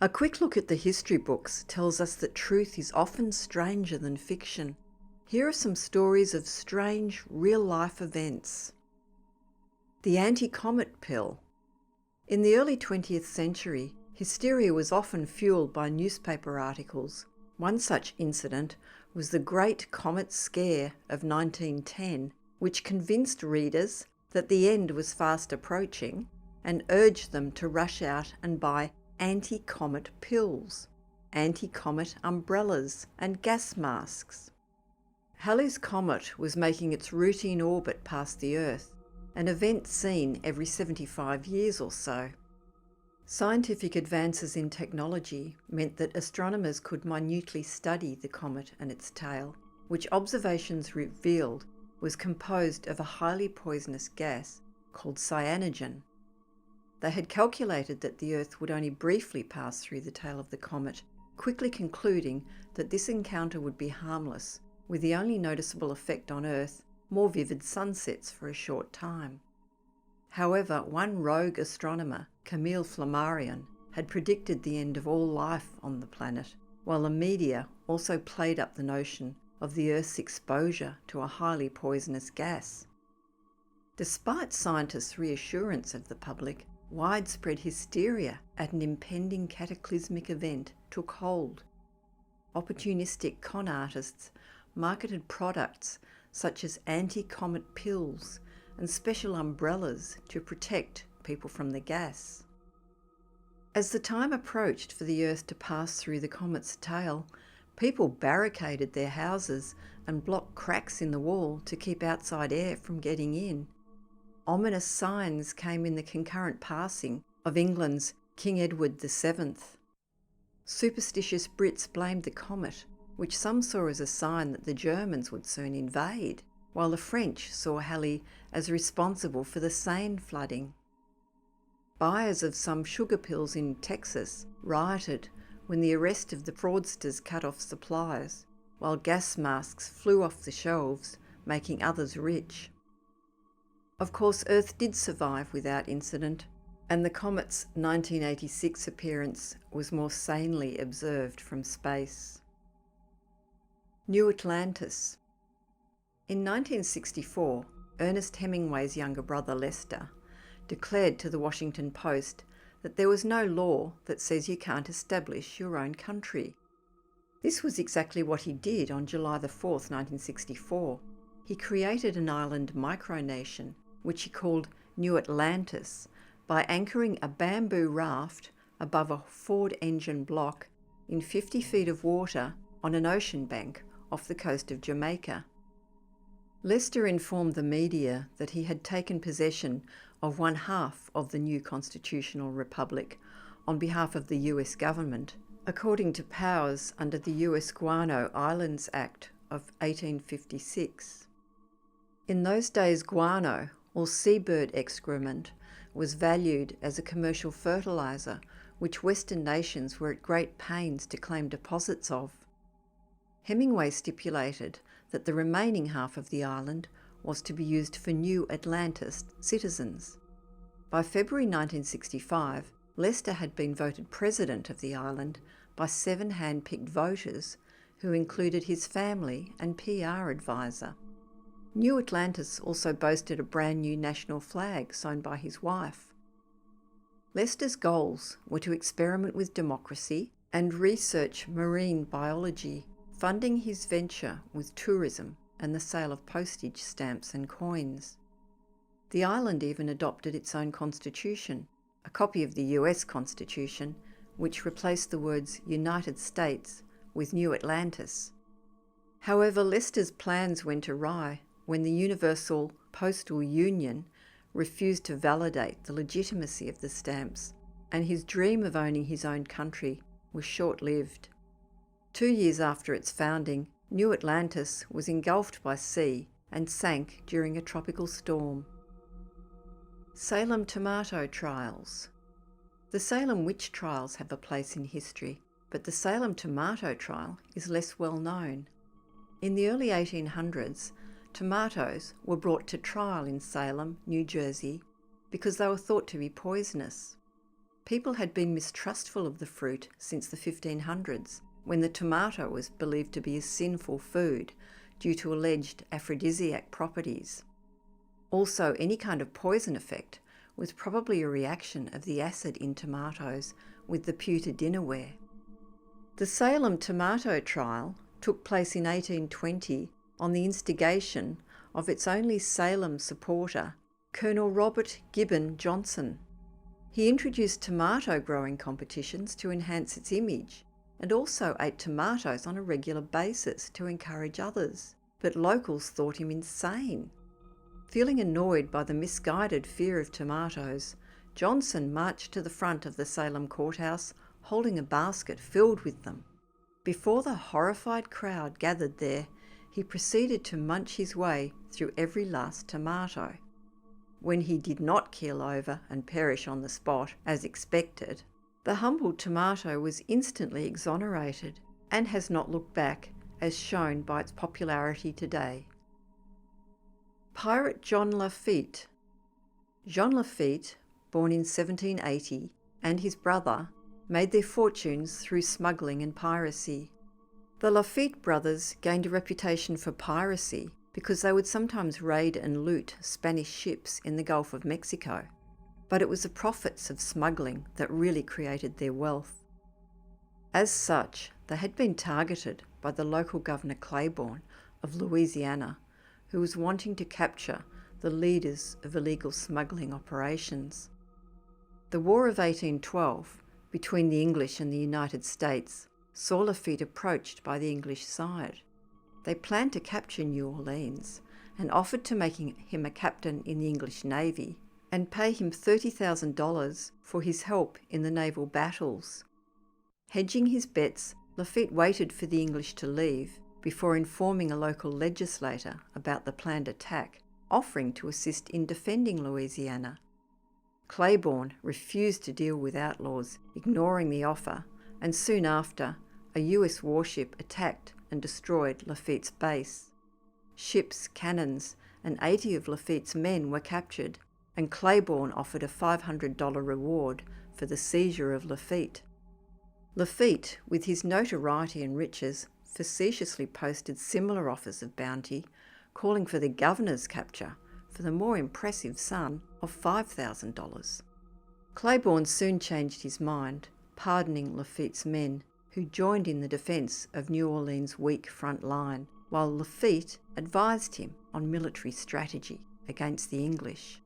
A quick look at the history books tells us that truth is often stranger than fiction. Here are some stories of strange, real-life events. The anti-comet pill. In the early 20th century, hysteria was often fueled by newspaper articles. One such incident was the Great Comet Scare of 1910, which convinced readers that the end was fast approaching and urged them to rush out and buy anti-comet pills, anti-comet umbrellas and gas masks. Halley's Comet was making its routine orbit past the Earth, an event seen every 75 years or so. Scientific advances in technology meant that astronomers could minutely study the comet and its tail, which observations revealed was composed of a highly poisonous gas called cyanogen. They had calculated that the Earth would only briefly pass through the tail of the comet, quickly concluding that this encounter would be harmless, with the only noticeable effect on Earth more vivid sunsets for a short time. However, one rogue astronomer, Camille Flammarion, had predicted the end of all life on the planet, while the media also played up the notion of the Earth's exposure to a highly poisonous gas. Despite scientists' reassurance of the public, widespread hysteria at an impending cataclysmic event took hold. Opportunistic con artists marketed products such as anti-comet pills and special umbrellas to protect people from the gas. As the time approached for the Earth to pass through the comet's tail, people barricaded their houses and blocked cracks in the wall to keep outside air from getting in. Ominous signs came in the concurrent passing of England's King Edward VII. Superstitious Brits blamed the comet, which some saw as a sign that the Germans would soon invade, while the French saw Halley as responsible for the Seine flooding. Buyers of some sugar pills in Texas rioted when the arrest of the fraudsters cut off supplies, while gas masks flew off the shelves, making others rich. Of course, Earth did survive without incident, and the comet's 1986 appearance was more sanely observed from space. New Atlantis. In 1964, Ernest Hemingway's younger brother Lester declared to the Washington Post that there was no law that says you can't establish your own country. This was exactly what he did on July 4, 1964. He created an island micronation, which he called New Atlantis, by anchoring a bamboo raft above a Ford engine block in 50 feet of water on an ocean bank off the coast of Jamaica. Lester informed the media that he had taken possession of one half of the new constitutional republic on behalf of the US government, according to powers under the US Guano Islands Act of 1856. In those days, guano, or seabird excrement, was valued as a commercial fertiliser which Western nations were at great pains to claim deposits of. Hemingway stipulated that the remaining half of the island was to be used for New Atlantis citizens. By February 1965, Lester had been voted president of the island by 7 hand-picked voters who included his family and PR advisor. New Atlantis also boasted a brand new national flag sewn by his wife. Lester's goals were to experiment with democracy and research marine biology, funding his venture with tourism and the sale of postage stamps and coins. The island even adopted its own constitution, a copy of the US Constitution, which replaced the words United States with New Atlantis. However, Lester's plans went awry when the Universal Postal Union refused to validate the legitimacy of the stamps, and his dream of owning his own country was short-lived. 2 years after its founding, New Atlantis was engulfed by sea and sank during a tropical storm. Salem tomato trials. The Salem witch trials have a place in history, but the Salem tomato trial is less well known. In the early 1800s, tomatoes were brought to trial in Salem, New Jersey, because they were thought to be poisonous. People had been mistrustful of the fruit since the 1500s, when the tomato was believed to be a sinful food due to alleged aphrodisiac properties. Also, any kind of poison effect was probably a reaction of the acid in tomatoes with the pewter dinnerware. The Salem tomato trial took place in 1820 on the instigation of its only Salem supporter, Colonel Robert Gibbon Johnson. He introduced tomato growing competitions to enhance its image, and also ate tomatoes on a regular basis to encourage others, but locals thought him insane. Feeling annoyed by the misguided fear of tomatoes, Johnson marched to the front of the Salem courthouse holding a basket filled with them. Before the horrified crowd gathered there, he proceeded to munch his way through every last tomato. When he did not keel over and perish on the spot, as expected, the humbled tomato was instantly exonerated and has not looked back, as shown by its popularity today. Pirate John Lafitte. John Lafitte, born in 1780, and his brother made their fortunes through smuggling and piracy. The Lafitte brothers gained a reputation for piracy because they would sometimes raid and loot Spanish ships in the Gulf of Mexico, but it was the profits of smuggling that really created their wealth. As such, they had been targeted by the local Governor Claiborne of Louisiana, who was wanting to capture the leaders of illegal smuggling operations. The War of 1812 between the English and the United States saw Lafitte approached by the English side. They planned to capture New Orleans and offered to make him a captain in the English Navy and pay him $30,000 for his help in the naval battles. Hedging his bets, Lafitte waited for the English to leave before informing a local legislator about the planned attack, offering to assist in defending Louisiana. Claiborne refused to deal with outlaws, ignoring the offer, and soon after, a US warship attacked and destroyed Lafitte's base. Ships, cannons, and 80 of Lafitte's men were captured, and Claiborne offered a $500 reward for the seizure of Lafitte. Lafitte, with his notoriety and riches, facetiously posted similar offers of bounty, calling for the governor's capture for the more impressive sum of $5,000. Claiborne soon changed his mind, pardoning Lafitte's men, who joined in the defence of New Orleans' weak front line, while Lafitte advised him on military strategy against the English.